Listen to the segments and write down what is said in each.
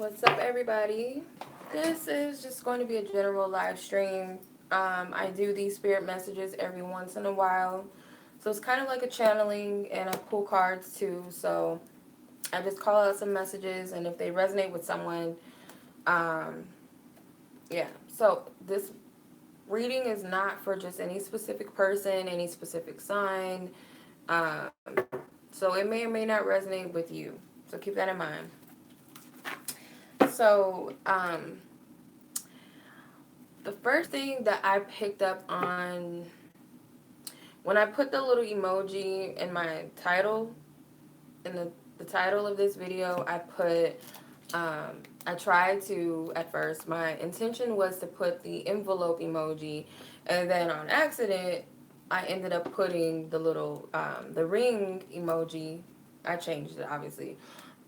What's up, everybody? This is just going to be a general live stream. I do these spirit messages every once in a while. So it's kind of like a channeling, and I pull cards too. So I just call out some messages, and if they resonate with someone, um, yeah. So this reading is not for just any specific person, any specific sign. Um, so it may or may not resonate with you. So keep that in mind. So, the first thing that I picked up on when I put the little emoji in my title, in the title of this video, I tried to, at first, my intention was to put the envelope emoji, and then on accident, I ended up putting the little, the ring emoji. I changed it, obviously.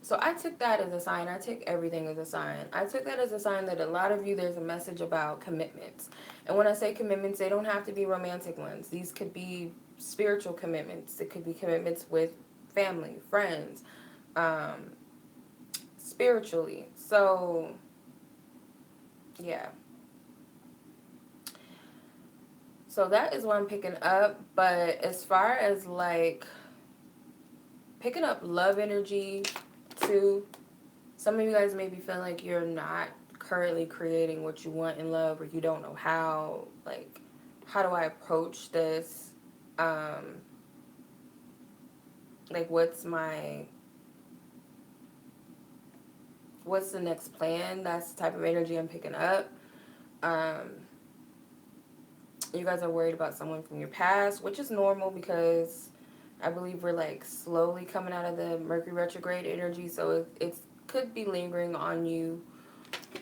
So I took that as a sign. I take everything as a sign. I took that as a sign that a lot of you, there's a message about commitments. And when I say commitments, they don't have to be romantic ones. These could be spiritual commitments. It could be commitments with family, friends, um, spiritually. So, yeah. So that is what I'm picking up. But as far as like picking up love energy too, some of you guys may be feeling like you're not currently creating what you want in love, or you don't know how, like, how do I approach this? Like, what's the next plan? That's the type of energy I'm picking up. You guys are worried about someone from your past, which is normal because I believe we're like slowly coming out of the Mercury retrograde energy, so it could be lingering on you,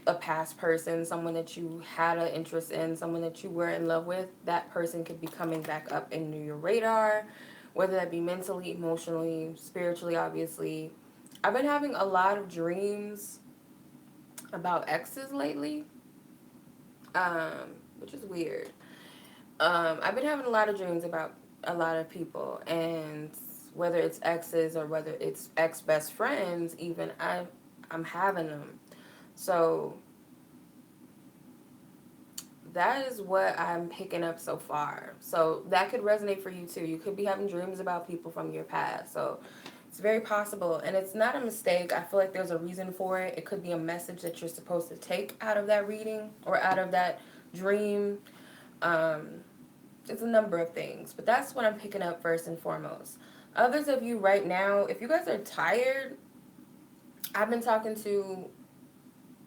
a past person, someone that you had an interest in, someone that you were in love with. That person could be coming back up into your radar, whether that be mentally, emotionally, spiritually, obviously. I've been having a lot of dreams about exes lately, which is weird. I've been having a lot of dreams about a lot of people, and whether it's exes or whether it's ex-best friends, even, I'm having them. So that is what I'm picking up so far. So that could resonate for you too. You could be having dreams about people from your past. So it's very possible. And it's not a mistake. I feel like there's a reason for it. It could be a message that you're supposed to take out of that reading or out of that dream. It's a number of things. But that's what I'm picking up first and foremost. Others of you right now, if you guys are tired, I've been talking to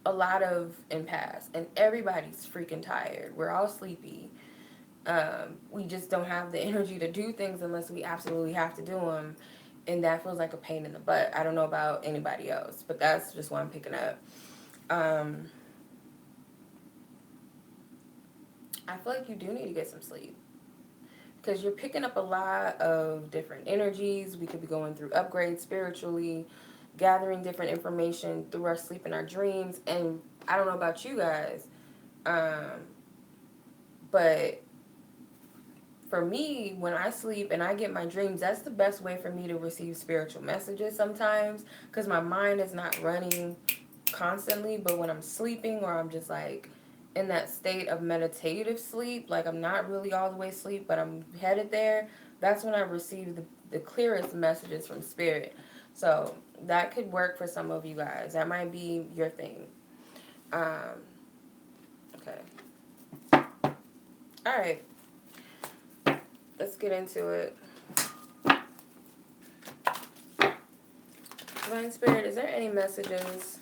a lot of empaths, and everybody's freaking tired. We're all sleepy. We just don't have the energy to do things unless we absolutely have to do them, and that feels like a pain in the butt. I don't know about anybody else, but that's just what I'm picking up. I feel like you do need to get some sleep because you're picking up a lot of different energies. We could be going through upgrades spiritually, gathering different information through our sleep and our dreams. And I don't know about you guys, but for me, when I sleep and I get my dreams, that's the best way for me to receive spiritual messages sometimes, because my mind is not running constantly. But when I'm sleeping, or I'm just like in that state of meditative sleep, like I'm not really all the way asleep, but I'm headed there, that's when I receive the clearest messages from spirit. So that could work for some of you guys. That might be your thing. Okay. All right. Let's get into it. Divine Spirit, is there any messages?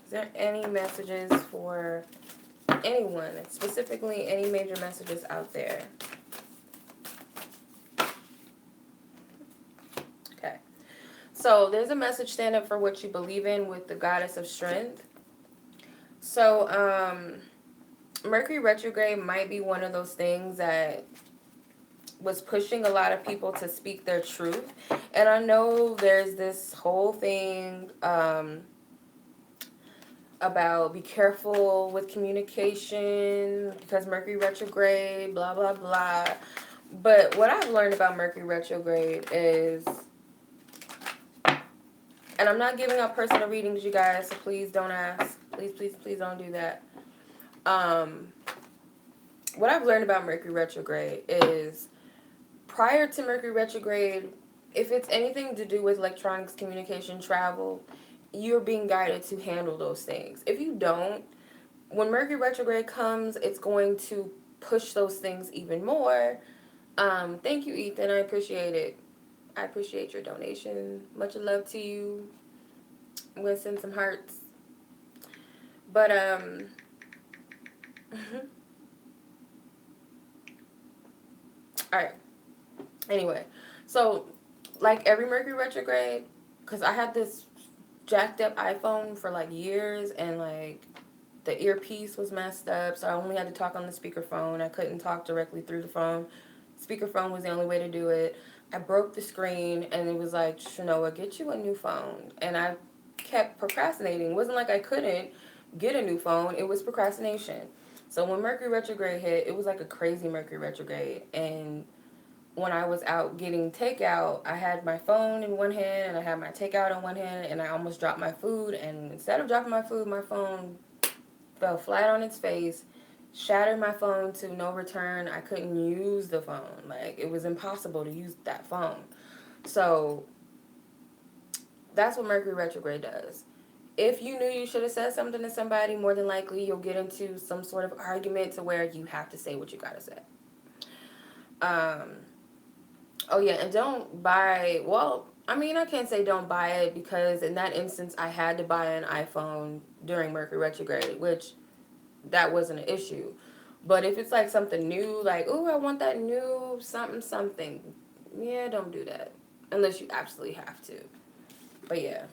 Is there any messages for anyone, specifically any major messages out there? Okay. So there's a message, stand up for what you believe in, with the Goddess of Strength. So Mercury retrograde might be one of those things that was pushing a lot of people to speak their truth. And I know there's this whole thing about be careful with communication because Mercury retrograde, blah, blah, blah. But what I've learned about Mercury retrograde is And I'm not giving out personal readings, you guys, so please don't ask. Please, please, please don't do that. What I've learned about Mercury retrograde is prior to Mercury retrograde, if it's anything to do with electronics, communication, travel, you're being guided to handle those things. If you don't, when Mercury retrograde comes, it's going to push those things even more. Thank you, Ethan. I appreciate it. I appreciate your donation. Much love to you. I'm gonna send some hearts. But alright. Anyway, so like every Mercury retrograde, because I had this jacked up iPhone for like years, and like the earpiece was messed up, so I only had to talk on the speakerphone. I couldn't talk directly through the phone. Speakerphone was the only way to do it. I broke the screen, and it was like, Chenoa, get you a new phone. And I kept procrastinating. It wasn't like I couldn't get a new phone. It was procrastination. So when Mercury retrograde hit, it was like a crazy Mercury retrograde. And when I was out getting takeout, I had my phone in one hand and I had my takeout in one hand, and I almost dropped my food. And instead of dropping my food, my phone fell flat on its face, shattered my phone to no return. I couldn't use the phone. Like, it was impossible to use that phone. So that's what Mercury retrograde does. If you knew you should have said something to somebody, more than likely you'll get into some sort of argument to where you have to say what you gotta say. Oh yeah, and don't buy, well, I mean, I can't say don't buy it, because in that instance I had to buy an iPhone during Mercury retrograde, which that wasn't an issue. But if it's like something new, like, ooh, I want that new something, yeah, don't do that unless you absolutely have to. But yeah.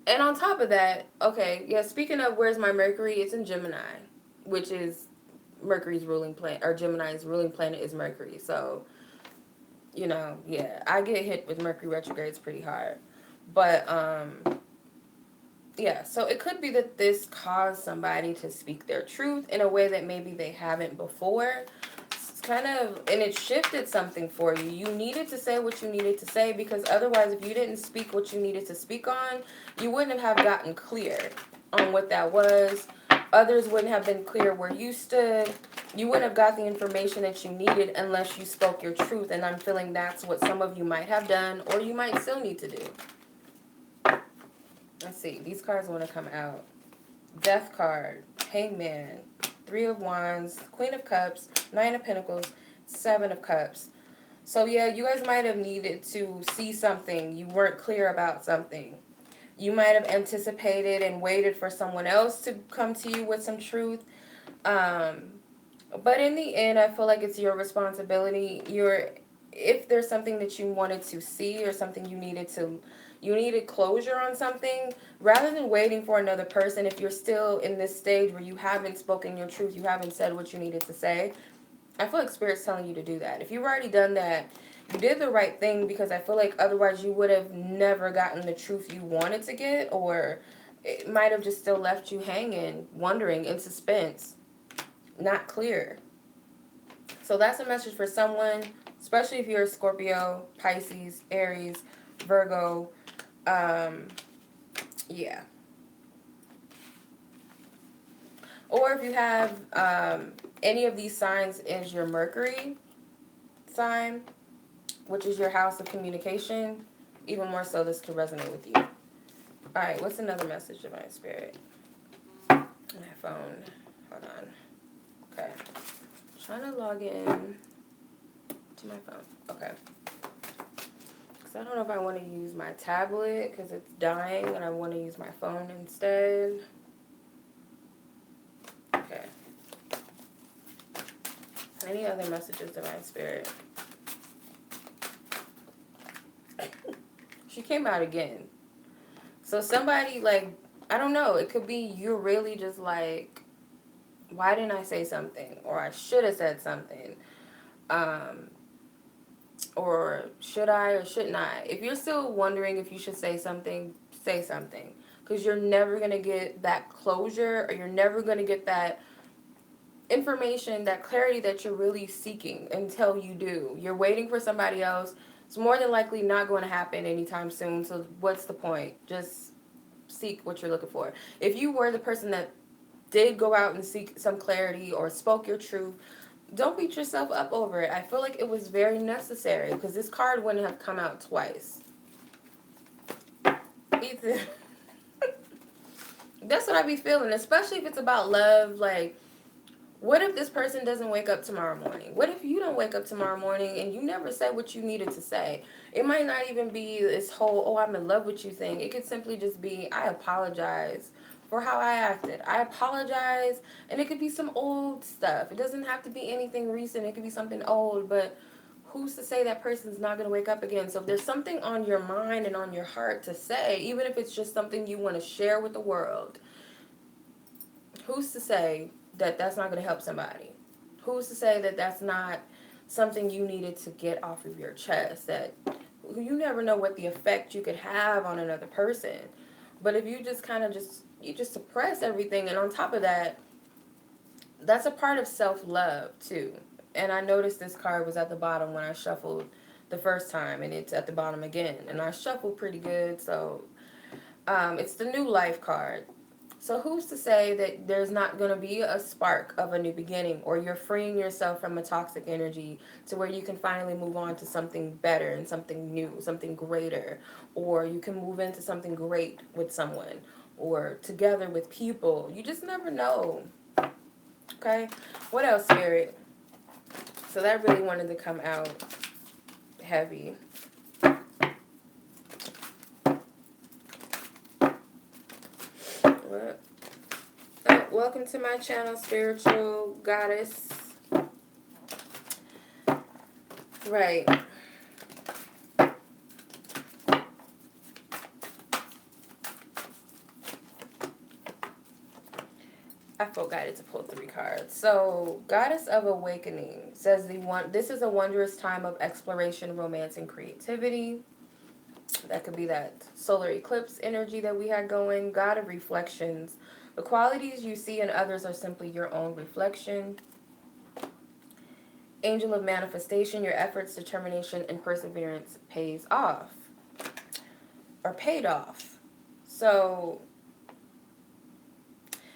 And on top of that, okay, yeah, speaking of where's my Mercury, it's in Gemini, which is Mercury's ruling planet, or Gemini's ruling planet is Mercury. So, you know, yeah, I get hit with Mercury retrogrades pretty hard. But, yeah, so it could be that this caused somebody to speak their truth in a way that maybe they haven't before. It's kind of, and it shifted something for you. You needed to say what you needed to say, because otherwise, if you didn't speak what you needed to speak on, you wouldn't have gotten clear on what that was. Others wouldn't have been clear where you stood. You wouldn't have got the information that you needed unless you spoke your truth. And I'm feeling that's what some of you might have done, or you might still need to do. Let's see. These cards want to come out. Death card, Hangman, Three of Wands, Queen of Cups, Nine of Pentacles, Seven of Cups. So yeah, you guys might have needed to see something. You weren't clear about something. You might have anticipated and waited for someone else to come to you with some truth. But in the end, I feel like it's your responsibility. If there's something that you wanted to see, or something you needed closure on something, rather than waiting for another person, if you're still in this stage where you haven't spoken your truth, you haven't said what you needed to say, I feel like Spirit's telling you to do that. If you've already done that, you did the right thing, because I feel like otherwise you would have never gotten the truth you wanted to get, or it might have just still left you hanging, wondering, in suspense, not clear. So that's a message for someone, especially if you're a Scorpio, Pisces, Aries, Virgo. Yeah. Or if you have any of these signs as your Mercury sign, which is your house of communication, even more so this could resonate with you. Alright, what's another message, Divine Spirit? My phone. Hold on. Okay. Trying to log in to my phone. Okay. Because I don't know if I want to use my tablet because it's dying, and I want to use my phone instead. Okay. Any other messages, Divine Spirit? She came out again. So somebody, like, I don't know, it could be you're really just like, why didn't I say something? Or I should have said something. Or should I or shouldn't I? If you're still wondering if you should say something, say something. Because you're never going to get that closure, or you're never going to get that information, that clarity that you're really seeking until you do. You're waiting for somebody else It's more than likely not going to happen anytime soon. So what's the point? Just seek what you're looking for. If you were the person that did go out and seek some clarity or spoke your truth, don't beat yourself up over it. I feel like it was very necessary because this card wouldn't have come out twice. Ethan. That's what I be feeling, especially if it's about love. Like, what if this person doesn't wake up tomorrow morning? What if you don't wake up tomorrow morning and you never said what you needed to say? It might not even be this whole, oh, I'm in love with you thing. It could simply just be, I apologize for how I acted. I apologize. And it could be some old stuff. It doesn't have to be anything recent. It could be something old. But who's to say that person's not going to wake up again? So if there's something on your mind and on your heart to say, even if it's just something you want to share with the world, who's to say that that's not going to help somebody? Who's to say that that's not something you needed to get off of your chest? That you never know what the effect you could have on another person. But if you just kind of just suppress everything, and on top of that, that's a part of self-love too. And I noticed this card was at the bottom when I shuffled the first time, and it's at the bottom again. And I shuffled pretty good, so it's the new life card. So who's to say that there's not going to be a spark of a new beginning, or you're freeing yourself from a toxic energy to where you can finally move on to something better and something new, something greater, or you can move into something great with someone or together with people. You just never know. Okay? What else, Spirit? So that really wanted to come out heavy. What? Oh, welcome to my channel, Spiritual Goddess. Right. I felt guided to pull 3 cards. So, Goddess of Awakening says this is a wondrous time of exploration, romance, and creativity. That could be that solar eclipse energy that we had going. God of Reflections. The qualities you see in others are simply your own reflection. Angel of Manifestation. Your efforts, determination, and perseverance pays off. Or paid off. So,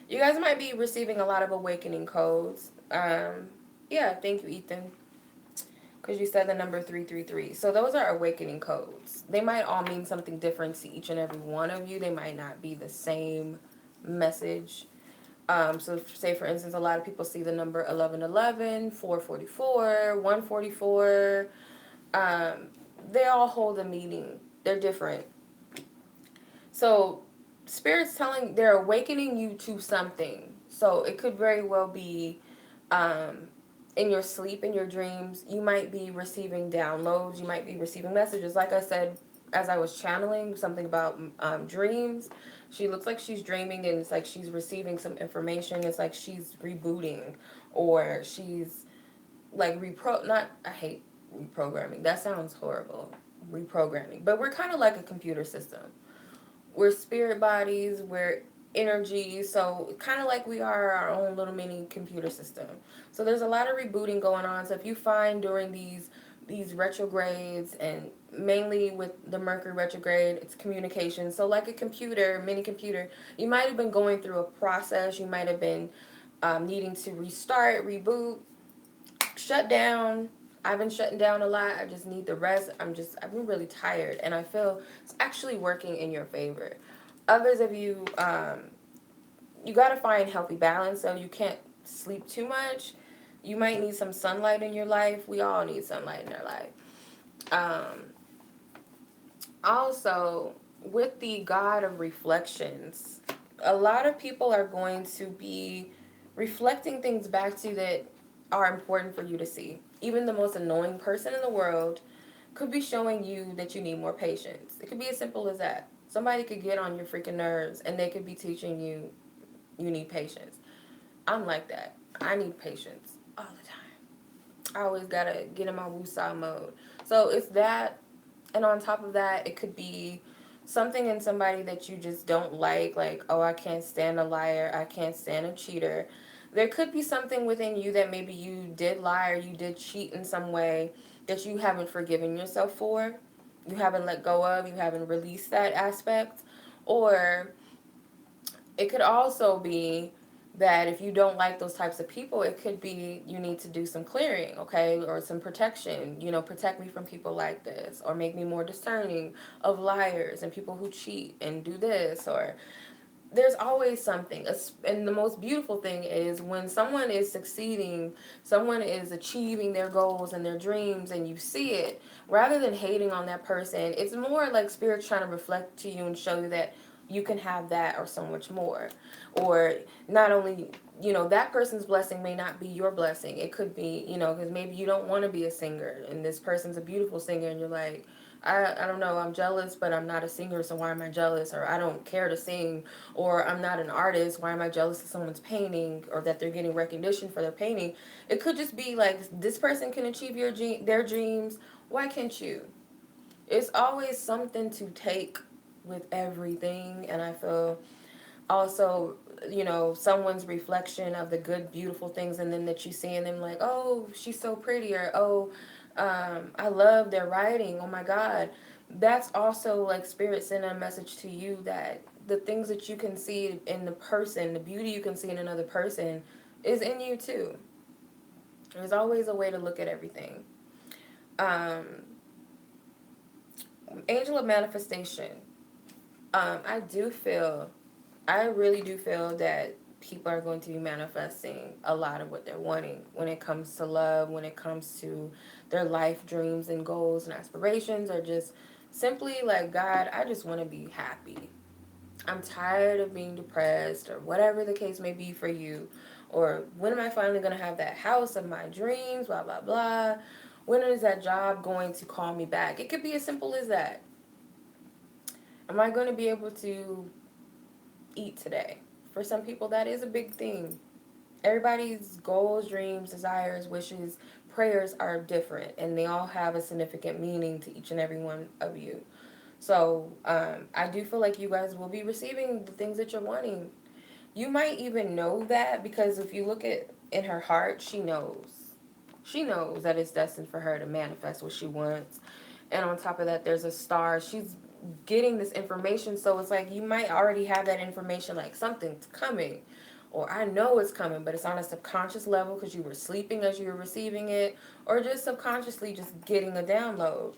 you guys might be receiving a lot of awakening codes. Yeah, thank you, Ethan. Because you said the number 333. So those are awakening codes. They might all mean something different to each and every one of you. They might not be the same message. So say, for instance, a lot of people see the number 1111, 444, 144. They all hold a meaning. They're different. So Spirit's they're awakening you to something. So it could very well be in your sleep, in your dreams, you might be receiving downloads, you might be receiving messages. Like I said, as I was channeling something about dreams, she looks like she's dreaming, and it's like she's receiving some information. It's like she's rebooting, or she's like I hate reprogramming. That sounds horrible. Reprogramming. But we're kind of like a computer system. We're spirit bodies, we're energy, so kind of like we are our own little mini computer system. So there's a lot of rebooting going on. So if you find during these retrogrades, and mainly with the Mercury retrograde, it's communication. So like a computer, mini computer, you might have been going through a process. You might have been needing to restart, reboot, shut down. I've been shutting down a lot. I just need the rest. I've been really tired, and I feel it's actually working in your favor. Others of you, you got to find healthy balance, so you can't sleep too much. You might need some sunlight in your life. We all need sunlight in our life. Also, with the God of Reflections, a lot of people are going to be reflecting things back to you that are important for you to see. Even the most annoying person in the world could be showing you that you need more patience. It could be as simple as that. Somebody could get on your freaking nerves, and they could be teaching you need patience. I'm like that. I need patience all the time. I always gotta get in my woosah mode. So it's that, and on top of that, it could be something in somebody that you just don't like, oh, I can't stand a liar, I can't stand a cheater. There could be something within you that maybe you did lie or you did cheat in some way that you haven't forgiven yourself for, you haven't let go of, you haven't released that aspect. Or it could also be that if you don't like those types of people, it could be you need to do some clearing, okay, or some protection. You know, protect me from people like this, or make me more discerning of liars and people who cheat and do this. Or there's always something. And the most beautiful thing is when someone is succeeding, someone is achieving their goals and their dreams, and you see it, rather than hating on that person, it's more like spirit trying to reflect to you and show you that you can have that or so much more. Or not only, you know, that person's blessing may not be your blessing. It could be, you know, because maybe you don't want to be a singer and this person's a beautiful singer and you're like, I don't know, I'm jealous, but I'm not a singer, so why am I jealous? Or I don't care to sing, or I'm not an artist, why am I jealous of someone's painting, or that they're getting recognition for their painting? It could just be like, this person can achieve their dreams, why can't you? It's always something to take with everything. And I feel also, you know, someone's reflection of the good, beautiful things, and then that you see in them, like, oh, she's so pretty, or oh, I love their writing, oh my God. That's also like spirit sending a message to you that the things that you can see in the person, the beauty you can see in another person, is in you too. There's always a way to look at everything. um Angel of manifestation. I really do feel that people are going to be manifesting a lot of what they're wanting when it comes to love, when it comes to their life dreams and goals and aspirations, or just simply like, God, I just want to be happy. I'm tired of being depressed, or whatever the case may be for you. Or when am I finally going to have that house of my dreams, blah, blah, blah. When is that job going to call me back? It could be as simple as that. Am I going to be able to eat today? For some people, that is a big thing. Everybody's goals, dreams, desires, wishes, prayers are different, and they all have a significant meaning to each and every one of you. So I do feel like you guys will be receiving the things that you're wanting. You might even know that, because if you look at in her heart, she knows. She knows that it's destined for her to manifest what she wants. And on top of that, there's a star. She's getting this information, so it's like you might already have that information, like something's coming, or I know it's coming, but it's on a subconscious level because you were sleeping as you were receiving it, or just subconsciously just getting a download.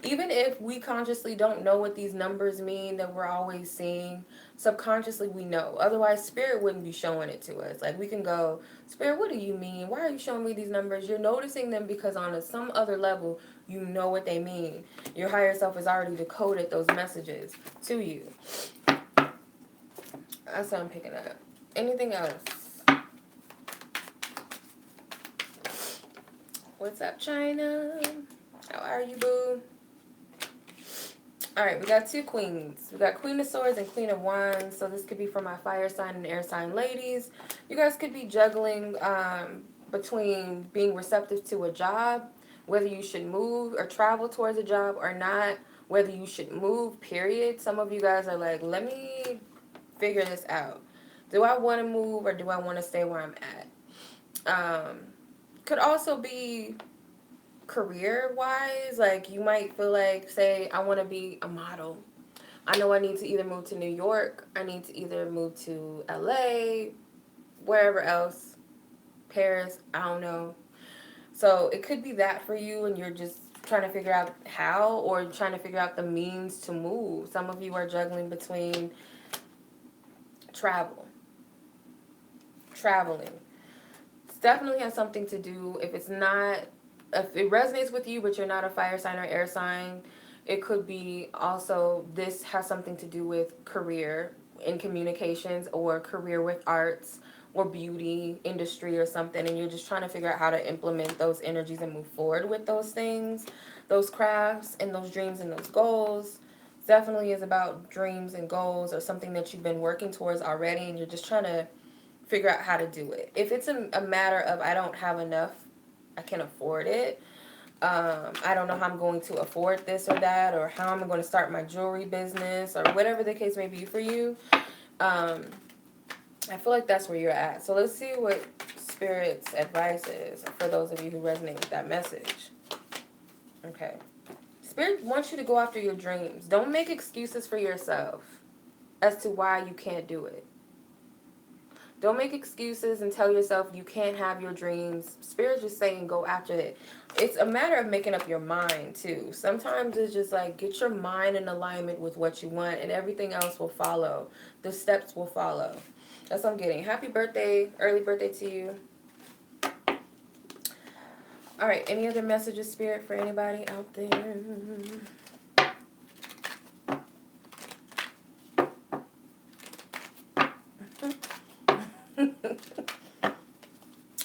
Even if we consciously don't know what these numbers mean that we're always seeing, subconsciously we know. Otherwise, spirit wouldn't be showing it to us. Like, we can go, spirit, what do you mean? Why are you showing me these numbers? You're noticing them because on some other level, you know what they mean. Your higher self has already decoded those messages to you. That's what I'm picking up. Anything else? What's up, China? How are you, boo? All right, we got two queens. We got Queen of Swords and Queen of Wands. So this could be for my fire sign and air sign ladies. You guys could be juggling between being receptive to a job, whether you should move or travel towards a job or not, whether you should move, period. Some of you guys are like, let me figure this out. Do I want to move, or do I want to stay where I'm at? Could also be career wise. Like, you might feel like, say, I want to be a model. I know I need to either move to New York, I need to either move to LA, wherever else, Paris, I don't know. So it could be that for you, and you're just trying to figure out how, or trying to figure out the means to move. Some of you are juggling between traveling. It definitely has something to do, if it resonates with you, but you're not a fire sign or air sign, it could be also, this has something to do with career in communications, or career with arts or beauty industry or something, and you're just trying to figure out how to implement those energies and move forward with those things, those crafts and those dreams and those goals. Definitely is about dreams and goals, or something that you've been working towards already, and you're just trying to figure out how to do it. If it's a matter of, I don't have enough, I can't afford it, I don't know how I'm going to afford this or that, or how I'm going to start my jewelry business, or whatever the case may be for you, I feel like that's where you're at. So let's see what Spirit's advice is for those of you who resonate with that message. Okay. Spirit wants you to go after your dreams. Don't make excuses for yourself as to why you can't do it. Don't make excuses and tell yourself you can't have your dreams. Spirit's just saying go after it. It's a matter of making up your mind, too. Sometimes it's just like get your mind in alignment with what you want, and everything else will follow. The steps will follow. That's what I'm getting. Happy birthday, early birthday to you. All right, any other messages, Spirit, for anybody out there?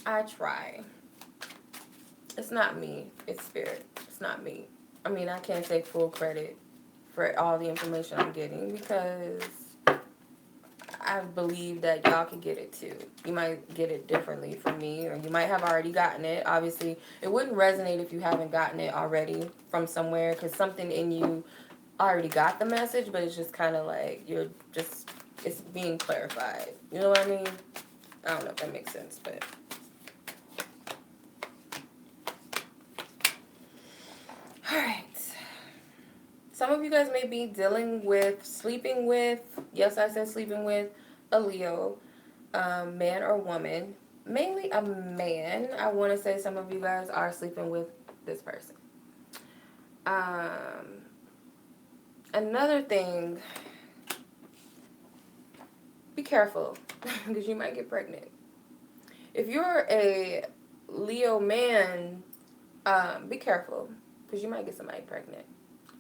I try. It's not me. It's Spirit. It's not me. I mean, I can't take full credit for all the information I'm getting because I believe that y'all can get it too. You might get it differently from me, or you might have already gotten it. Obviously, it wouldn't resonate if you haven't gotten it already from somewhere, because something in you already got the message, but it's just kind of like it's being clarified. You know what I mean? I don't know if that makes sense, but... All right. Some of you guys may be sleeping with, yes, I said sleeping with, a Leo, man or woman. Mainly a man. I want to say some of you guys are sleeping with this person. Another thing, be careful because you might get pregnant. If you're a Leo man, be careful because you might get somebody pregnant.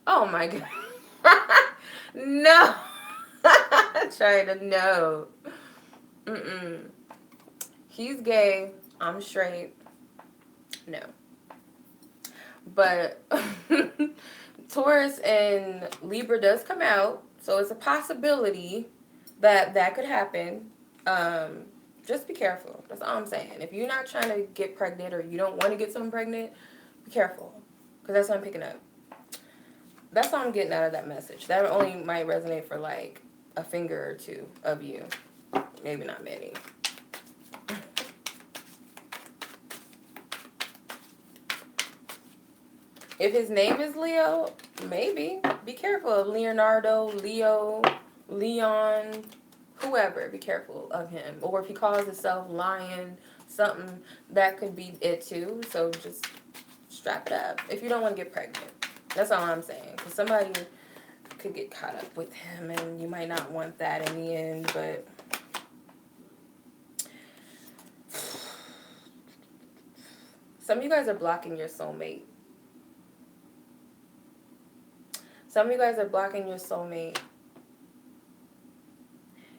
Oh my God. No. Trying to know. He's gay. I'm straight. No. But Taurus and Libra does come out. So it's a possibility that could happen. Just be careful. That's all I'm saying. If you're not trying to get pregnant or you don't want to get someone pregnant, be careful. Because that's what I'm picking up. That's all I'm getting out of that message. That only might resonate for like a finger or two of you. Maybe not many. If his name is Leo, maybe. Be careful of Leonardo, Leo, Leon, whoever. Be careful of him. Or if he calls himself Lion, something, that could be it too. So just strap it up if you don't want to get pregnant. That's all I'm saying. Because somebody could get caught up with him, and you might not want that in the end, but... Some of you guys are blocking your soulmate. Some of you guys are blocking your soulmate.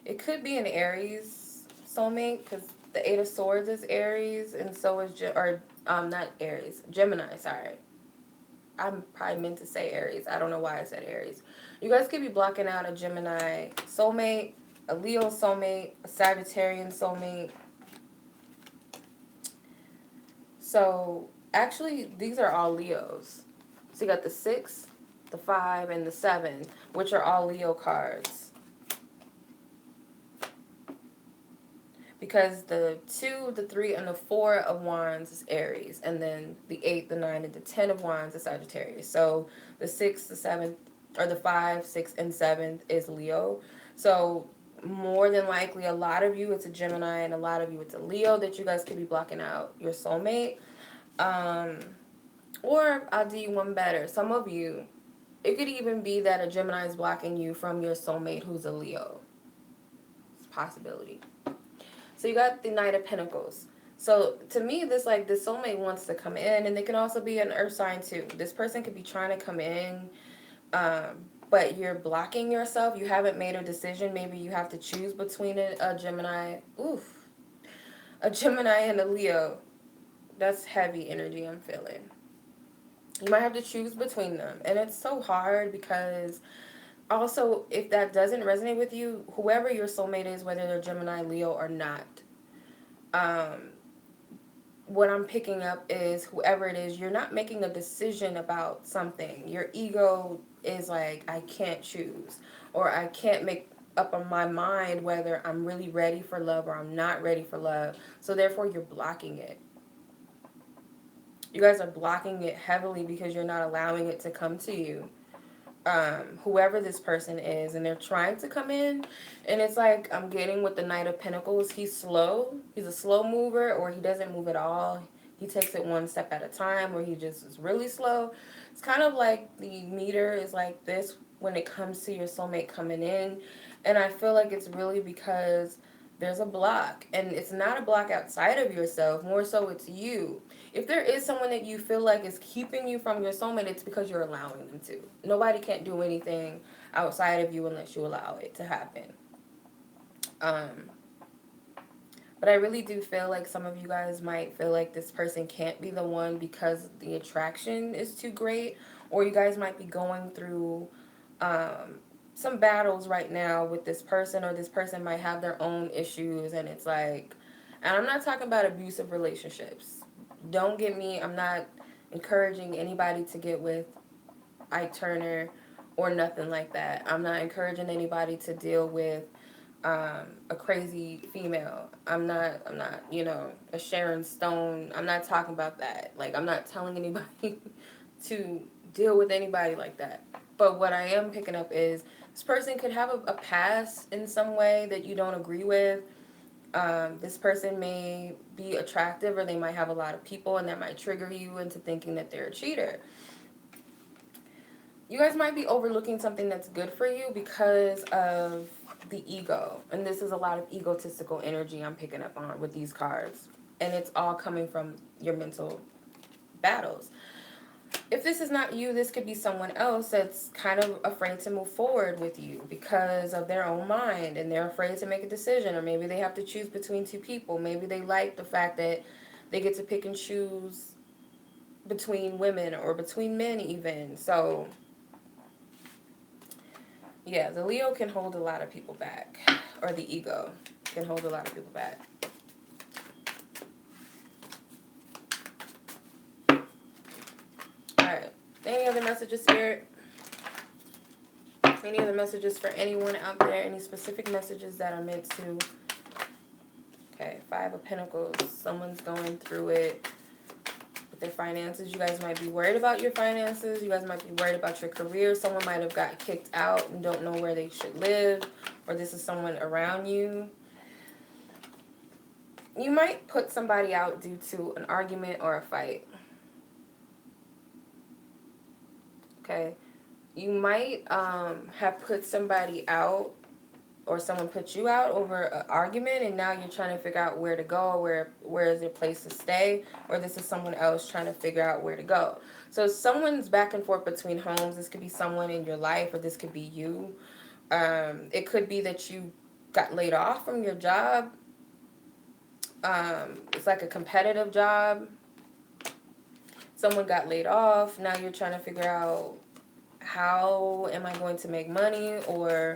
It could be an Aries soulmate, because the Eight of Swords is Aries, and so is... not Aries. Gemini, sorry. I'm probably meant to say Aries. I don't know why I said Aries. You guys could be blocking out a Gemini soulmate, a Leo soulmate, a Sagittarian soulmate. So, actually, these are all Leos. So, you got the 6, the 5, and the 7, which are all Leo cards. Because the 2, the 3, and the 4 of Wands is Aries. And then the 8, the 9, and the 10 of Wands is Sagittarius. So the 6, the 7, or the 5, 6, and 7 is Leo. So more than likely, a lot of you, it's a Gemini, and a lot of you, it's a Leo that you guys could be blocking out your soulmate. Or I'll do you one better. Some of you, it could even be that a Gemini is blocking you from your soulmate who's a Leo. It's a possibility. So you got the Knight of Pentacles. So to me, this soulmate wants to come in, and they can also be an earth sign too. This person could be trying to come in, but you're blocking yourself. You haven't made a decision. Maybe you have to choose between a Gemini. A Gemini and a Leo. That's heavy energy I'm feeling. You might have to choose between them. And it's so hard because... Also, if that doesn't resonate with you, whoever your soulmate is, whether they're Gemini, Leo, or not, what I'm picking up is whoever it is, you're not making a decision about something. Your ego is like, I can't choose, or I can't make up on my mind whether I'm really ready for love or I'm not ready for love. So therefore, you're blocking it. You guys are blocking it heavily because you're not allowing it to come to you. Whoever this person is, and they're trying to come in, and it's like I'm getting with the Knight of Pentacles. He's slow. He's a slow mover, or he doesn't move at all. He takes it one step at a time, or he just is really slow. It's kind of like the meter is like this when it comes to your soulmate coming in, and I feel like it's really because there's a block, and it's not a block outside of yourself. More so, it's you. If there is someone that you feel like is keeping you from your soulmate, it's because you're allowing them to. Nobody can't do anything outside of you unless you allow it to happen. But I really do feel like some of you guys might feel like this person can't be the one because the attraction is too great, or you guys might be going through some battles right now with this person, or this person might have their own issues, and it's like, and I'm not talking about abusive relationships. Don't get me, I'm not encouraging anybody to get with Ike Turner or nothing like that. I'm not encouraging anybody to deal with a crazy female. I'm not, you know, a Sharon Stone. I'm not talking about that. Like, I'm not telling anybody to deal with anybody like that. But what I am picking up is this person could have a past in some way that you don't agree with. This person may be attractive, or they might have a lot of people, and that might trigger you into thinking that they're a cheater. You guys might be overlooking something that's good for you because of the ego. And this is a lot of egotistical energy I'm picking up on with these cards. And it's all coming from your mental battles. If this is not you, this could be someone else that's kind of afraid to move forward with you because of their own mind, and they're afraid to make a decision, or maybe they have to choose between two people. Maybe they like the fact that they get to pick and choose between women or between men even. So yeah, the Leo can hold a lot of people back, or the ego can hold a lot of people back. Alright, any other messages, Spirit? Any other messages for anyone out there? Any specific messages that are meant to... Okay, Five of Pentacles. Someone's going through it with their finances. You guys might be worried about your finances. You guys might be worried about your career. Someone might have got kicked out and don't know where they should live. Or this is someone around you. You might put somebody out due to an argument or a fight. Okay. You might have put somebody out, or someone put you out over an argument, and now you're trying to figure out where to go, where is your place to stay, or this is someone else trying to figure out where to go. So someone's back and forth between homes. This could be someone in your life, or this could be you. It could be that you got laid off from your job. It's like a competitive job. Someone got laid off. Now you're trying to figure out, how am I going to make money, or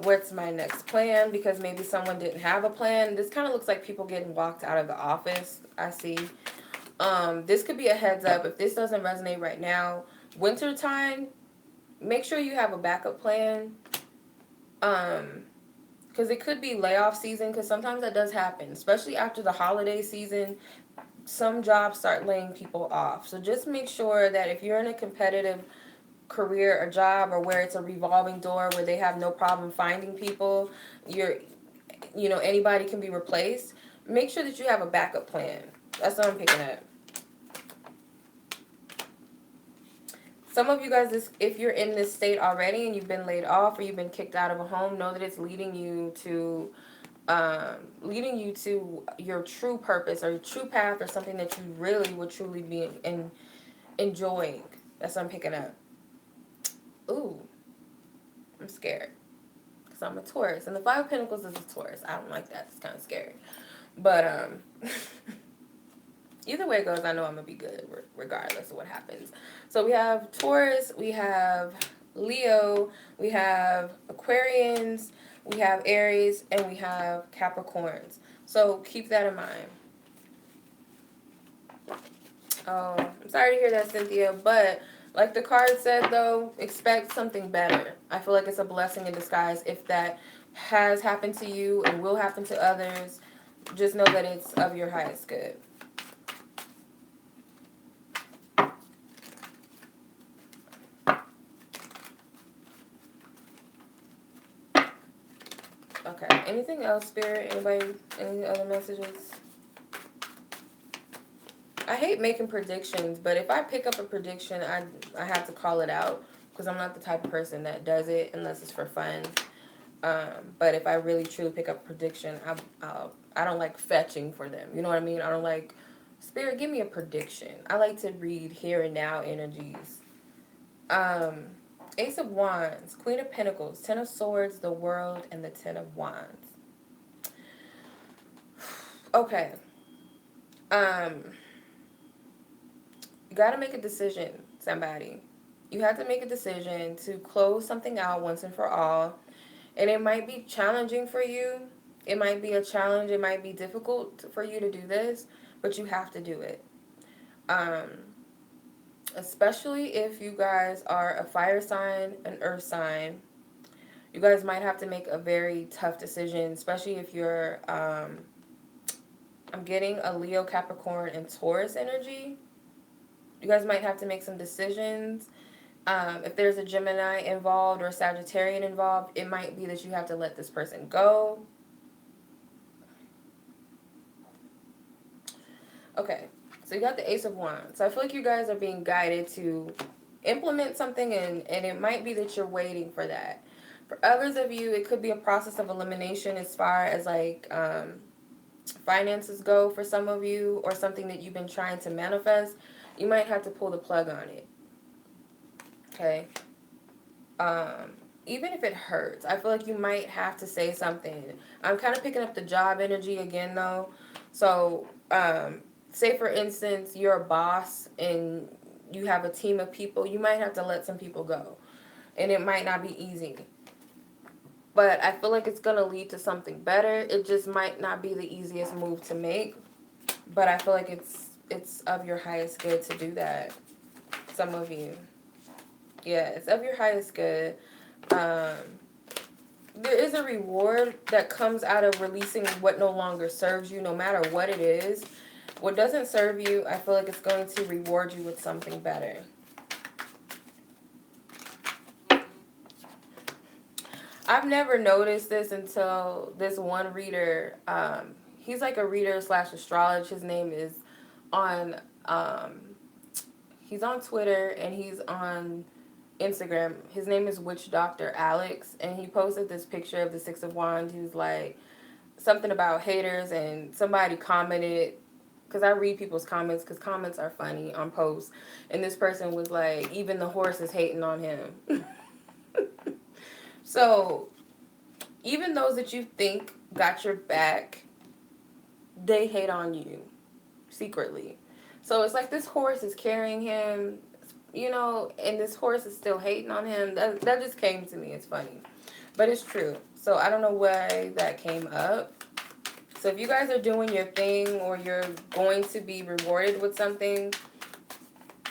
what's my next plan, because maybe someone didn't have a plan. This kind of looks like people getting walked out of the office, I see. This could be a heads up. If this doesn't resonate right now, winter time, make sure you have a backup plan. Because it could be layoff season, because sometimes that does happen, especially after the holiday season. Some jobs start laying people off. So just make sure that if you're in a competitive career or job, or where it's a revolving door where they have no problem finding people, anybody can be replaced, make sure that you have a backup plan. That's what I'm picking up. Some of you guys, if you're in this state already and you've been laid off, or you've been kicked out of a home, know that it's leading you to your true purpose, or your true path, or something that you really would truly be enjoying. That's what I'm picking up. Ooh, I'm scared, because I'm a Taurus, and the Five of Pentacles is a Taurus. I don't like that. It's kind of scary. But either way it goes, I know I'm going to be good regardless of what happens. So we have Taurus, we have Leo, we have Aquarians, we have Aries, and we have Capricorns. So keep that in mind. Oh, I'm sorry to hear that, Cynthia, but like the card said, though, expect something better. I feel like it's a blessing in disguise. If that has happened to you and will happen to others, just know that it's of your highest good. Okay. Anything else, Spirit? Anybody? Any other messages? I hate making predictions, but if I pick up a prediction, I have to call it out because I'm not the type of person that does it unless it's for fun. But if I really truly pick up a prediction, I don't like fetching for them. You know what I mean? I don't like, Spirit, give me a prediction. I like to read here and now energies. Ace of Wands, Queen of Pentacles, Ten of Swords, the World, and the Ten of Wands. Okay. You got to make a decision, somebody. You have to make a decision to close something out once and for all. And it might be challenging for you. It might be a challenge. It might be difficult for you to do this, but you have to do it. Especially if you guys are a fire sign, an earth sign. You guys might have to make a very tough decision, especially if you're, I'm getting a Leo, Capricorn, and Taurus energy. You guys might have to make some decisions. If there's a Gemini involved or a Sagittarian involved, it might be that you have to let this person go. Okay, so you got the Ace of Wands. So I feel like you guys are being guided to implement something, and it might be that you're waiting for that. For others of you, it could be a process of elimination as far as like finances go for some of you, or something that you've been trying to manifest. You might have to pull the plug on it. Okay. Even if it hurts, I feel like you might have to say something. I'm kind of picking up the job energy again, though. So, say for instance, you're a boss and you have a team of people. You might have to let some people go, and it might not be easy. But I feel like it's going to lead to something better. It just might not be the easiest move to make. But I feel like it's of your highest good to do that. Some of you. Yeah, it's of your highest good. There is a reward that comes out of releasing what no longer serves you, no matter what it is. What doesn't serve you, I feel like it's going to reward you with something better. I've never noticed this until this one reader. He's like a reader / astrologer. His name is on, he's on Twitter and he's on Instagram. His name is Witch Dr. Alex, and he posted this picture of the Six of Wands. He was like, something about haters, and somebody commented, because I read people's comments, because comments are funny on posts, and this person was like, even the horse is hating on him. So, even those that you think got your back, they hate on you, secretly. So, it's like this horse is carrying him, you know, and this horse is still hating on him. That just came to me. It's funny. But it's true. So I don't know why that came up. So if you guys are doing your thing, or you're going to be rewarded with something,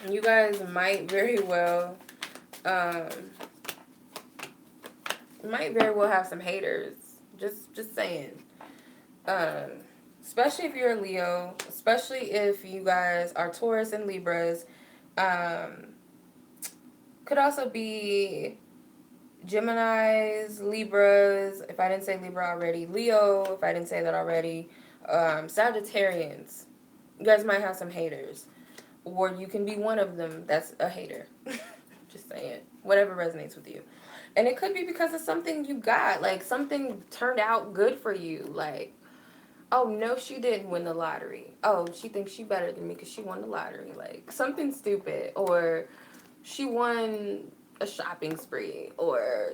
you guys might very well have some haters. Just saying. Especially if you're a Leo, especially if you guys are Taurus and Libras. Could also be Geminis, Libras, if I didn't say Libra already, Leo, if I didn't say that already, Sagittarians. You guys might have some haters. Or you can be one of them that's a hater. Just saying. Whatever resonates with you. And it could be because of something you got. Like, something turned out good for you. Like, oh, no, she didn't win the lottery. Oh, she thinks she better than me because she won the lottery. Like, something stupid. Or she won a shopping spree, or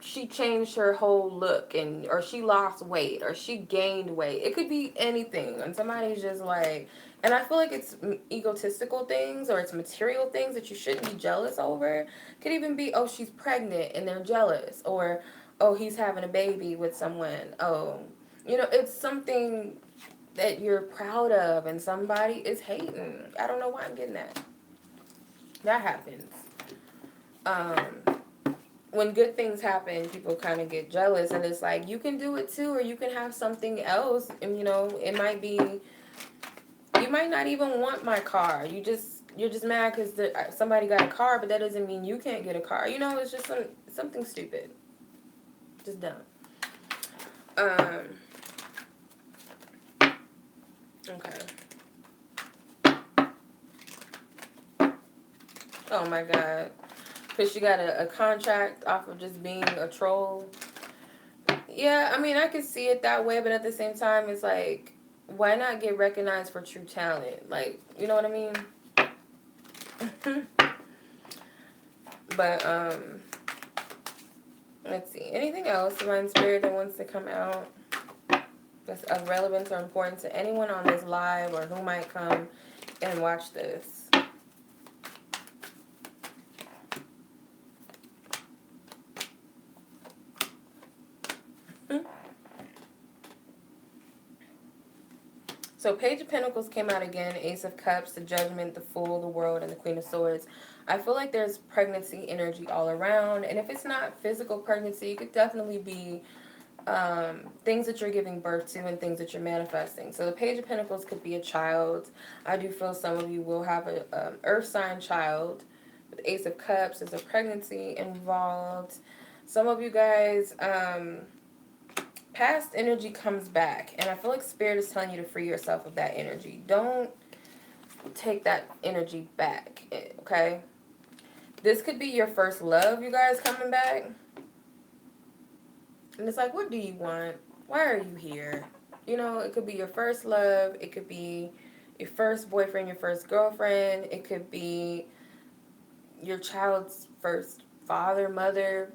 she changed her whole look, or she lost weight, or she gained weight. It could be anything, and somebody's just like, and I feel like it's egotistical things, or it's material things that you shouldn't be jealous over. Could even be, oh, she's pregnant and they're jealous, or oh, he's having a baby with someone. Oh, you know, it's something that you're proud of and somebody is hating. I don't know why I'm getting that. That happens. When good things happen, people kind of get jealous, and it's like, you can do it too, or you can have something else, and you know, it might be, you might not even want my car. You're just mad because somebody got a car, but that doesn't mean you can't get a car. You know, it's just something stupid. Just dumb. Okay. Oh my God. Because she got a contract off of just being a troll. Yeah, I mean, I could see it that way, but at the same time, it's like, why not get recognized for true talent? Like, you know what I mean? But, let's see. Anything else, Divine Spirit, that wants to come out that's of relevance or important to anyone on this live or who might come and watch this? So Page of Pentacles came out again, Ace of Cups, the Judgment, the Fool, the World, and the Queen of Swords. I feel like there's pregnancy energy all around. And if it's not physical pregnancy, it could definitely be things that you're giving birth to and things that you're manifesting. So the Page of Pentacles could be a child. I do feel some of you will have a earth sign child. With Ace of Cups, there's a pregnancy involved. Some of you guys... past energy comes back, and I feel like Spirit is telling you to free yourself of that energy. Don't take that energy back, okay? This could be your first love, you guys, coming back. And it's like, what do you want? Why are you here? You know, it could be your first love. It could be your first boyfriend, your first girlfriend. It could be your child's first father, mother,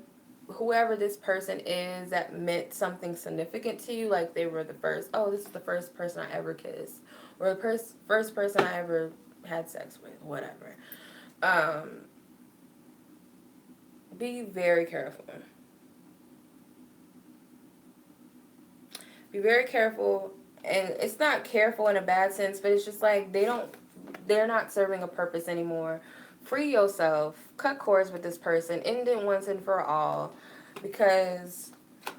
whoever this person is that meant something significant to you, like they were the first, oh, this is the first person I ever kissed, or the first person I ever had sex with, whatever. Be very careful. Be very careful, and it's not careful in a bad sense, but it's just like they're not serving a purpose anymore. Free yourself, cut cords with this person, end it once and for all, because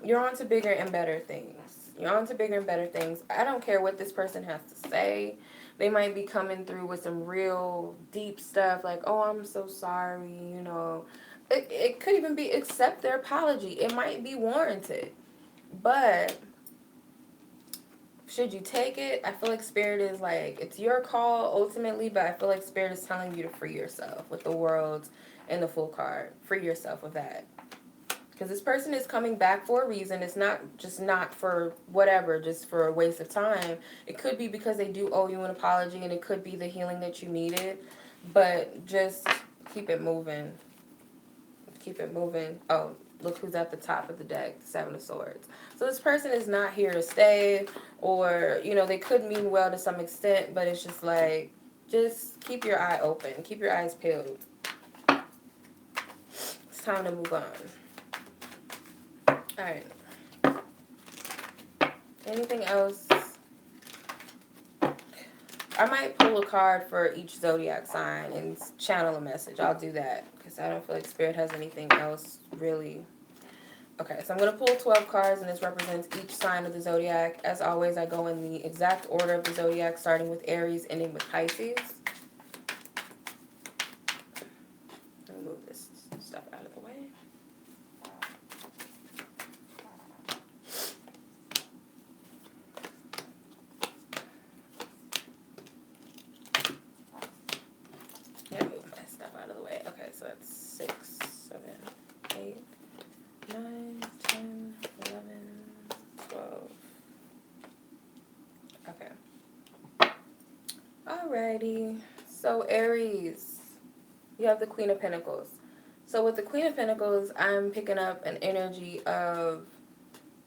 you're on to bigger and better things. You're on to bigger and better things. I don't care what this person has to say. They might be coming through with some real deep stuff, like, oh, I'm so sorry, you know. It could even be accept their apology. It might be warranted. But should you take it? I feel like Spirit is like, it's your call ultimately, but I feel like Spirit is telling you to free yourself with the World and the Fool card. Free yourself of that. Because this person is coming back for a reason. It's not for whatever, just for a waste of time. It could be because they do owe you an apology, and it could be the healing that you needed. But just keep it moving. Keep it moving. Oh, look who's at the top of the deck, the Seven of Swords. So this person is not here to stay, or, you know, they could mean well to some extent, but it's just like, just keep your eye open. Keep your eyes peeled. It's time to move on. All right. Anything else? I might pull a card for each zodiac sign and channel a message. I'll do that because I don't feel like Spirit has anything else really. Okay, so I'm going to pull 12 cards, and this represents each sign of the zodiac. As always, I go in the exact order of the zodiac, starting with Aries, ending with Pisces. Let me move this stuff out of the way. Yeah, move my stuff out of the way. Okay, so that's 6, 7, 8, 9, 10, 11, 12. Okay. Alrighty. So Aries, you have the Queen of Pentacles. So with the Queen of Pentacles, I'm picking up an energy of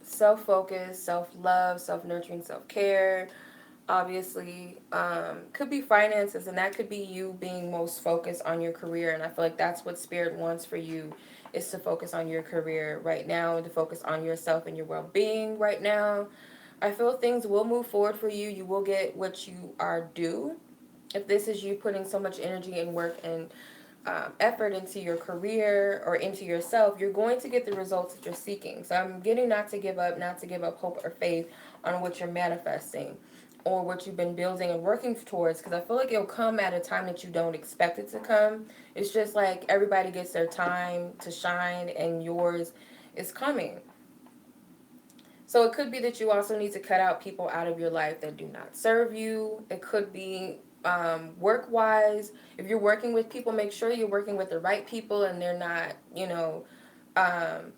self-focus, self-love, self-nurturing, self-care. Obviously, could be finances, and that could be you being most focused on your career. And I feel like that's what Spirit wants for you, is to focus on your career right now, and to focus on yourself and your well-being right now. I feel things will move forward for you. You will get what you are due. If this is you putting so much energy and work and effort into your career or into yourself, you're going to get the results that you're seeking. So I'm getting not to give up hope or faith on what you're manifesting or what you've been building and working towards, because I feel like it'll come at a time that you don't expect it to come. It's just like everybody gets their time to shine, and yours is coming. So it could be that you also need to cut out people out of your life that do not serve you. It could be work wise. If you're working with people, make sure you're working with the right people and they're not,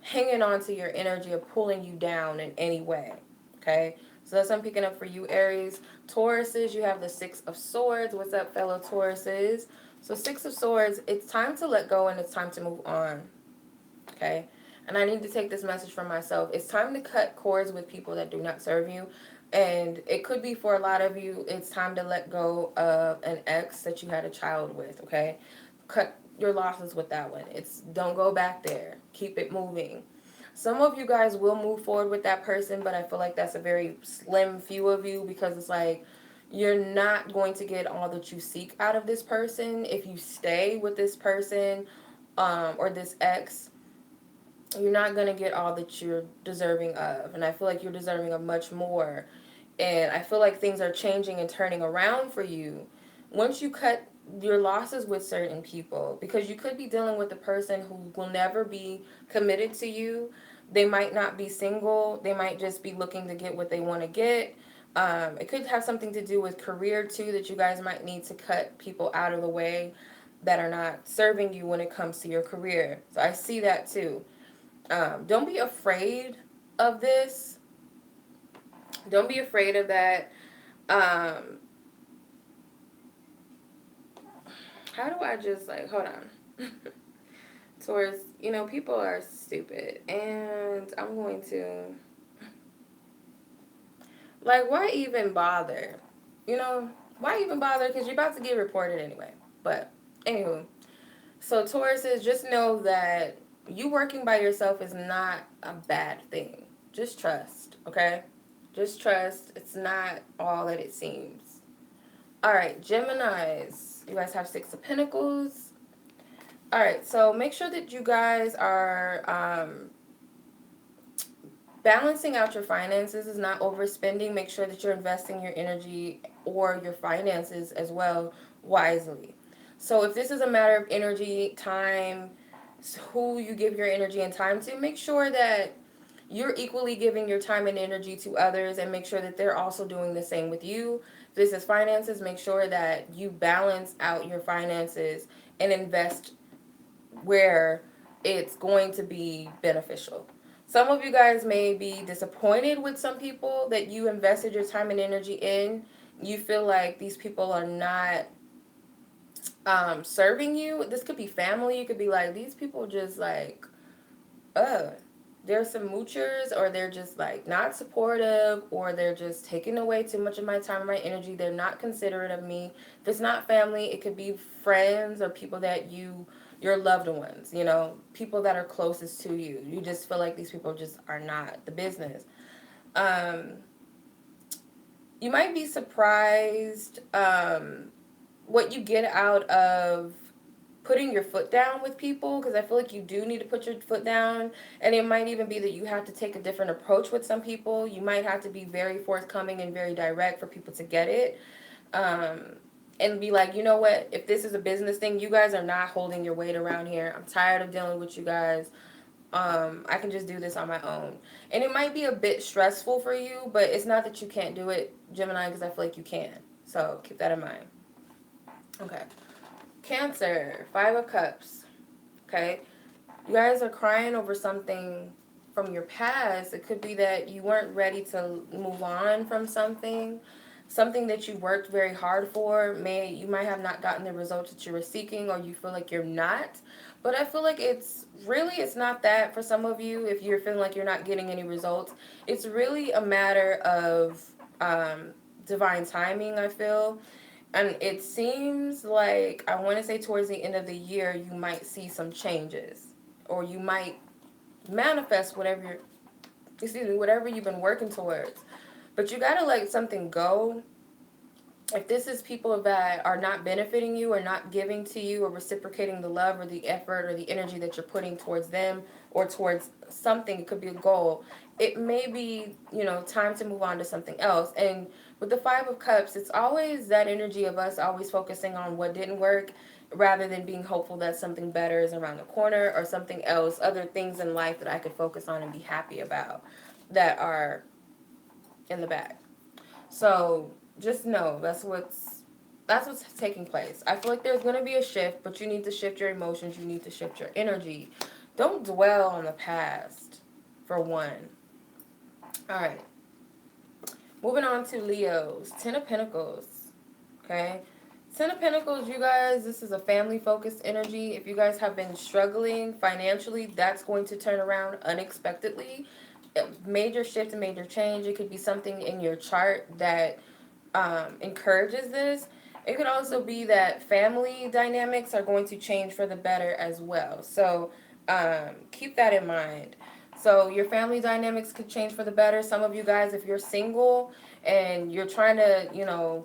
hanging on to your energy or pulling you down in any way. Okay. So that's what I'm picking up for you, Aries. Tauruses, you have the Six of Swords. What's up, fellow Tauruses? So Six of Swords, it's time to let go and it's time to move on. Okay. And I need to take this message from myself. It's time to cut cords with people that do not serve you. And it could be for a lot of you, it's time to let go of an ex that you had a child with, okay? Cut your losses with that one. It's don't go back there. Keep it moving. Some of you guys will move forward with that person, but I feel like that's a very slim few of you because it's like you're not going to get all that you seek out of this person if you stay with this person or this ex. You're not going to get all that you're deserving of. And I feel like you're deserving of much more. And I feel like things are changing and turning around for you. Once you cut your losses with certain people, because you could be dealing with a person who will never be committed to you. They might not be single. They might just be looking to get what they want to get. It could have something to do with career too, that you guys might need to cut people out of the way that are not serving you when it comes to your career. So I see that too. Don't be afraid of this. Don't be afraid of that. How do I just hold on. Taurus, people are stupid. And I'm going to, why even bother? Why even bother? Because you're about to get reported anyway. But, anywho. So, Tauruses, just know that you working by yourself is not a bad thing. Just trust, okay? Just trust. It's not all that it seems. All right, Geminis. You guys have Six of Pentacles. All right, so make sure that you guys are balancing out your finances is not overspending. Make sure that you're investing your energy or your finances as well wisely. So if this is a matter of energy, time, who you give your energy and time to, make sure that you're equally giving your time and energy to others and make sure that they're also doing the same with you. If this is finances, make sure that you balance out your finances and invest where it's going to be beneficial. Some of you guys may be disappointed with some people that you invested your time and energy in. You feel like these people are not serving you. This could be family. You could be like, these people just there's some moochers, or they're just not supportive, or they're just taking away too much of my time and my energy. They're not considerate of me. If it's not family, it could be friends or people that your loved ones, people that are closest to you. You just feel like these people just are not the business. You might be surprised what you get out of putting your foot down with people, because I feel like you do need to put your foot down, and it might even be that you have to take a different approach with some people. You might have to be very forthcoming and very direct for people to get it, and be like, you know what, if this is a business thing, you guys are not holding your weight around here. I'm tired of dealing with you guys. I can just do this on my own. And it might be a bit stressful for you, but it's not that you can't do it, Gemini, because I feel like you can. So keep that in mind. Okay. Cancer, Five of Cups. Okay. You guys are crying over something from your past. It could be that you weren't ready to move on from something that you worked very hard for. You might have not gotten the results that you were seeking, or you feel like you're not. But I feel like it's not that for some of you. If you're feeling like you're not getting any results, it's really a matter of divine timing, I feel. And it seems like, I want to say towards the end of the year, you might see some changes, or you might manifest whatever you've been working towards. But you got to let something go. If this is people that are not benefiting you, or not giving to you, or reciprocating the love or the effort or the energy that you're putting towards them or towards something, it could be a goal. It may be, time to move on to something else. And with the Five of Cups, it's always that energy of us always focusing on what didn't work, rather than being hopeful that something better is around the corner, or something else, other things in life that I could focus on and be happy about. that are in the bag. So just know that's what's taking place. I feel like there's going to be a shift, but you need to shift your emotions. You need to shift your energy. Don't dwell on the past, for one. All right. Moving on to Leos. Ten of Pentacles. Okay. Ten of Pentacles, you guys, this is a family-focused energy. If you guys have been struggling financially, that's going to turn around unexpectedly. A major shift, a major change. It could be something in your chart that encourages this. It could also be that family dynamics are going to change for the better as well. So keep that in mind. So your family dynamics could change for the better. Some of you guys, if you're single and you're trying to,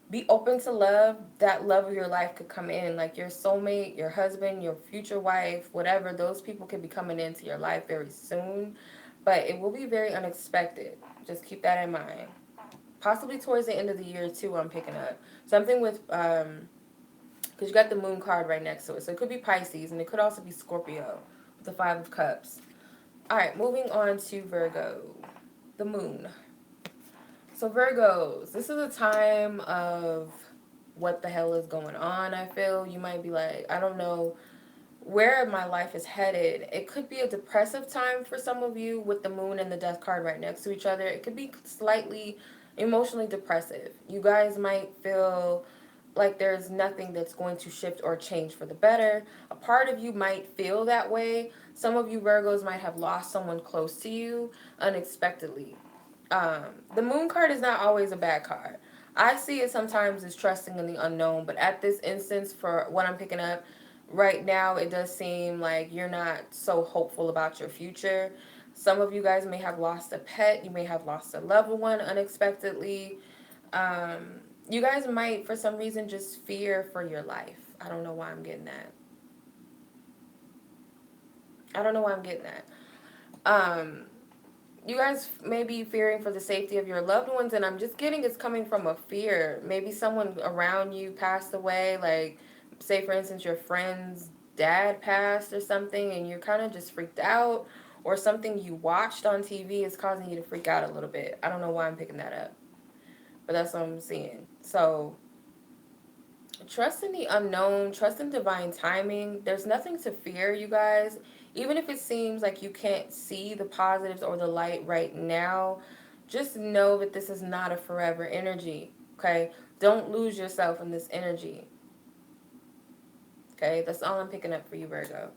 be open to love, that love of your life could come in. Like your soulmate, your husband, your future wife, whatever, those people could be coming into your life very soon. But it will be very unexpected. Just keep that in mind. Possibly towards the end of the year too, I'm picking up. Something with, because you got the moon card right next to it. So it could be Pisces, and it could also be Scorpio with the Five of Cups. All right, moving on to Virgo, the moon. So Virgos, this is a time of what the hell is going on, I feel. You might be like, I don't know where my life is headed. It could be a depressive time for some of you with the moon and the death card right next to each other. It could be slightly emotionally depressive. You guys might feel like there's nothing that's going to shift or change for the better. A part of you might feel that way. Some of you Virgos might have lost someone close to you unexpectedly. The moon card is not always a bad card. I see it sometimes as trusting in the unknown, but at this instance, for what I'm picking up right now, it does seem like you're not so hopeful about your future. Some of you guys may have lost a pet. You may have lost a loved one unexpectedly. You guys might, for some reason, just fear for your life. I don't know why I'm getting that. I don't know why I'm getting that. You guys may be fearing for the safety of your loved ones, and I'm just getting it's coming from a fear. Maybe someone around you passed away, like, say, for instance, your friend's dad passed or something, and you're kind of just freaked out, or something you watched on TV is causing you to freak out a little bit. I don't know why I'm picking that up, but that's what I'm seeing. So trust in the unknown, trust in divine timing. There's nothing to fear, you guys. Even if it seems like you can't see the positives or the light right now, just know that this is not a forever energy, okay? Don't lose yourself in this energy, okay? That's all I'm picking up for you, Virgo.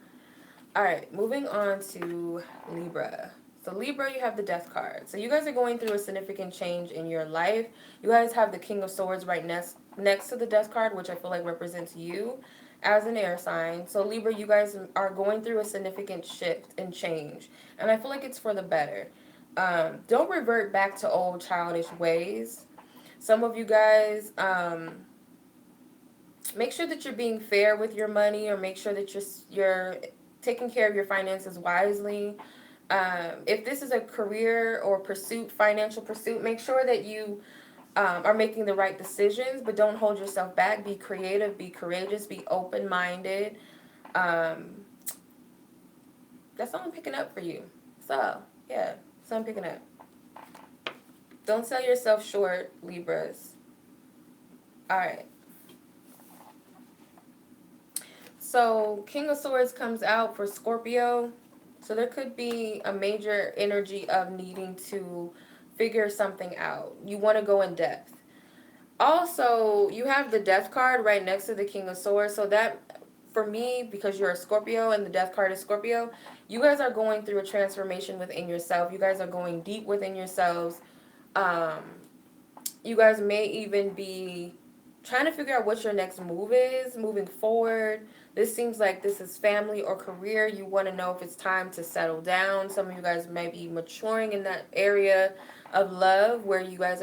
All right, moving on to Libra. So Libra, you have the Death card. So you guys are going through a significant change in your life. You guys have the King of Swords right next to the Death card, which I feel like represents you as an air sign. So Libra, you guys are going through a significant shift and change. And I feel like it's for the better. Don't revert back to old childish ways. Some of you guys, make sure that you're being fair with your money, or make sure that you're taking care of your finances wisely. If this is a career or pursuit, financial pursuit, make sure that you are making the right decisions, but don't hold yourself back. Be creative, be courageous, be open-minded. Um, that's all I'm picking up for you. So, yeah, that's all I'm picking up. Don't sell yourself short, Libras. All right. So, King of Swords comes out for Scorpio. So there could be a major energy of needing to figure something out. You want to go in depth. Also, you have the Death card right next to the King of Swords. So that, for me, because you're a Scorpio and the Death card is Scorpio, you guys are going through a transformation within yourself. You guys are going deep within yourselves. You guys may even be trying to figure out what your next move is moving forward. This seems like this is family or career. You want to know if it's time to settle down. Some of you guys may be maturing in that area of love where you guys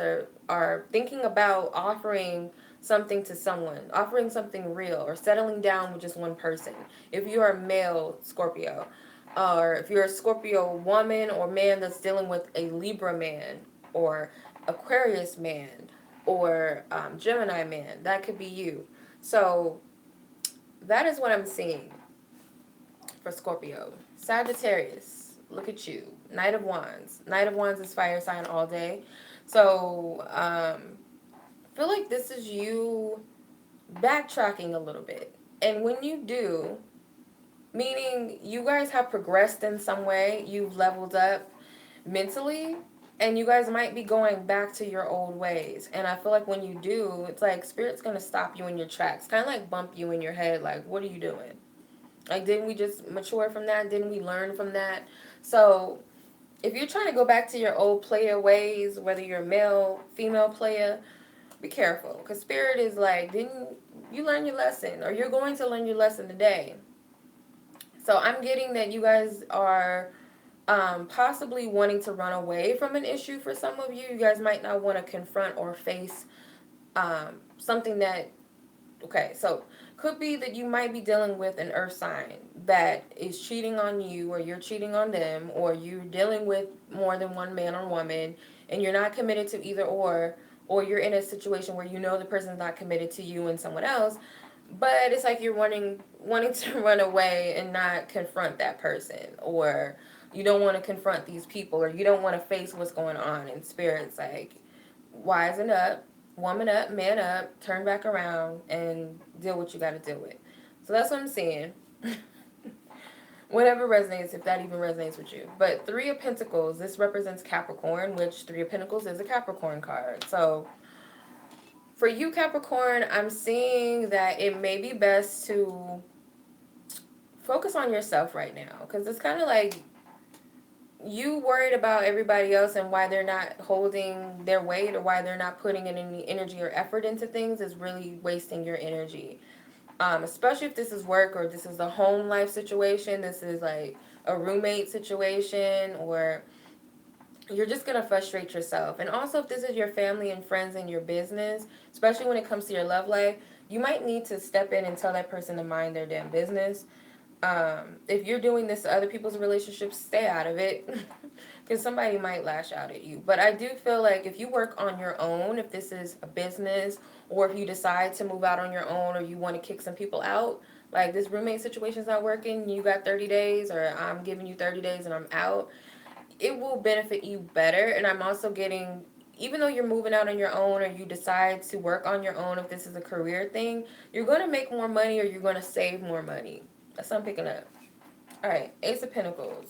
are thinking about offering something to someone, offering something real, or settling down with just one person. If you are a male Scorpio, or if you're a Scorpio woman or man that's dealing with a Libra man, or Aquarius man, or Gemini man, that could be you. So that is what I'm seeing for Scorpio. Sagittarius. Look at you. Knight of Wands. Knight of Wands is fire sign all day. So, I feel like this is you backtracking a little bit. And when you do, meaning you guys have progressed in some way, you've leveled up mentally, and you guys might be going back to your old ways. And I feel like when you do, it's like spirit's gonna stop you in your tracks, kind of like bump you in your head, like, what are you doing? Like, didn't we just mature from that? Didn't we learn from that? So if you're trying to go back to your old player ways, whether you're male, female player, be careful, because spirit is like, didn't you learn your lesson, or you're going to learn your lesson today. So I'm getting that you guys are possibly wanting to run away from an issue. For some of you, you guys might not want to confront or face something that, okay, so could be that you might be dealing with an earth sign that is cheating on you, or you're cheating on them, or you're dealing with more than one man or woman, and you're not committed to either, or you're in a situation where you know the person's not committed to you and someone else, but it's like you're wanting to run away and not confront that person, or you don't want to confront these people, or you don't want to face what's going on. And spirit's like, wisen up, woman up, man up, turn back around and deal what you got to deal with. So that's what I'm seeing. Whatever resonates, if that even resonates with you. But Three of Pentacles, this represents Capricorn, which Three of Pentacles is a Capricorn card. So for you, Capricorn, I'm seeing that it may be best to focus on yourself right now, because it's kind of like you worried about everybody else and why they're not holding their weight, or why they're not putting in any energy or effort into things, is really wasting your energy. Especially if this is work, or this is a home life situation, this is like a roommate situation, or you're just going to frustrate yourself. And also, if this is your family and friends and your business, especially when it comes to your love life, you might need to step in and tell that person to mind their damn business. If you're doing this to other people's relationships, stay out of it, because somebody might lash out at you. But I do feel like if you work on your own, if this is a business, or if you decide to move out on your own, or you want to kick some people out, like this roommate situation's not working, you got 30 days, or I'm giving you 30 days and I'm out, it will benefit you better. And I'm also getting, even though you're moving out on your own, or you decide to work on your own, if this is a career thing, you're going to make more money, or you're going to save more money. That's what I'm picking up. All right, Ace of Pentacles.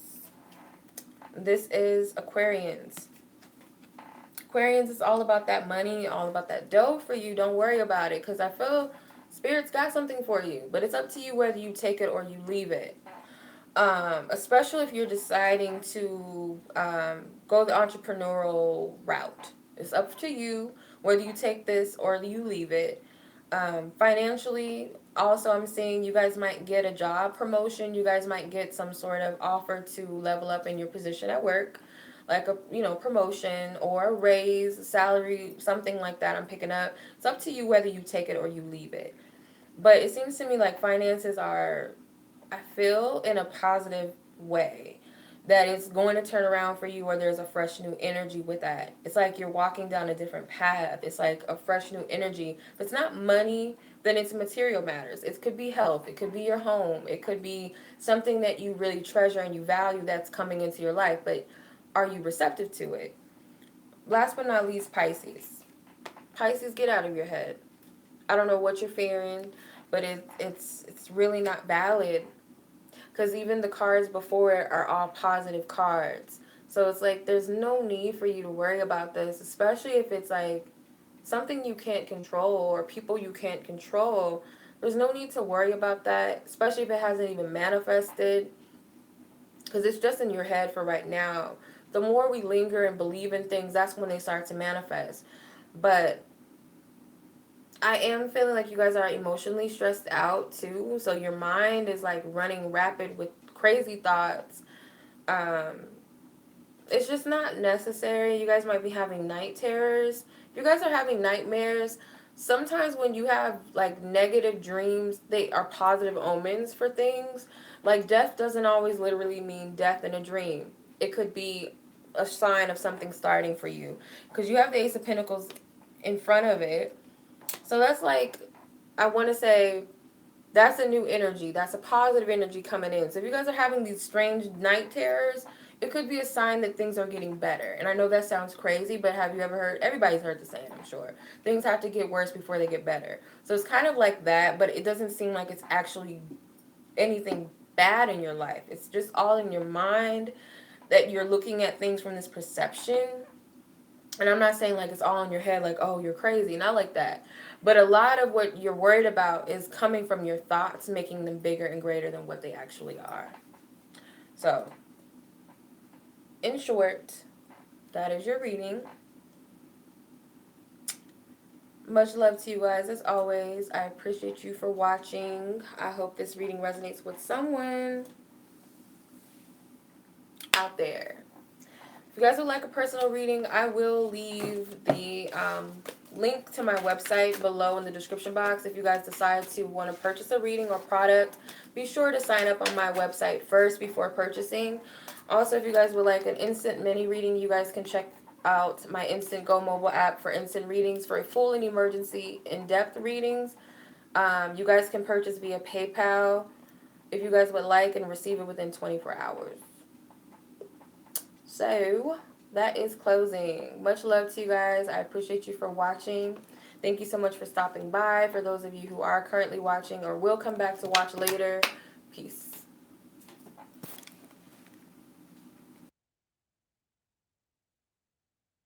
This is Aquarians. Aquarians is all about that money, all about that dough for you. Don't worry about it, because I feel Spirit's got something for you, but it's up to you whether you take it or you leave it. Especially if you're deciding to go the entrepreneurial route. It's up to you whether you take this or you leave it. Financially, also, I'm seeing you guys might get a job promotion. You guys might get some sort of offer to level up in your position at work, like a promotion or a raise, salary, something like that. I'm picking up. It's up to you whether you take it or you leave it. But it seems to me like finances are, I feel, in a positive way, that it's going to turn around for you, or there's a fresh new energy with that. It's like you're walking down a different path. It's like a fresh new energy. If it's not money, then it's material matters. It could be health. It could be your home. It could be something that you really treasure and you value that's coming into your life. But are you receptive to it? Last but not least, Pisces. Pisces, get out of your head. I don't know what you're fearing, but it's really not valid, because even the cards before it are all positive cards. So it's like there's no need for you to worry about this, especially if it's like something you can't control, or people you can't control. There's no need to worry about that, especially if it hasn't even manifested, because it's just in your head for right now. The more we linger and believe in things, that's when they start to manifest. But I am feeling like you guys are emotionally stressed out too. So your mind is like running rapid with crazy thoughts. Um, it's just not necessary. You guys might be having night terrors. If you guys are having nightmares, sometimes when you have like negative dreams, they are positive omens for things. Like death doesn't always literally mean death in a dream. It could be a sign of something starting for you, because you have the Ace of Pentacles in front of it. So that's like, I want to say, that's a new energy. That's a positive energy coming in. So if you guys are having these strange night terrors, it could be a sign that things are getting better. And I know that sounds crazy, but have you ever heard, everybody's heard the saying, I'm sure, things have to get worse before they get better. So it's kind of like that, but it doesn't seem like it's actually anything bad in your life. It's just all in your mind, that you're looking at things from this perception. And I'm not saying like it's all in your head, like, oh, you're crazy, not like that. But a lot of what you're worried about is coming from your thoughts, making them bigger and greater than what they actually are. So, in short, that is your reading. Much love to you guys as always. I appreciate you for watching. I hope this reading resonates with someone out there. If you guys would like a personal reading, I will leave the link to my website below in the description box. If you guys decide to want to purchase a reading or product, be sure to sign up on my website first before purchasing. Also, if you guys would like an instant mini reading, you guys can check out my Instantgo mobile app for instant readings for a full and emergency in-depth readings. You guys can purchase via PayPal if you guys would like and receive it within 24 hours. So, that is closing. Much love to you guys. I appreciate you for watching. Thank you so much for stopping by. For those of you who are currently watching or will come back to watch later, peace.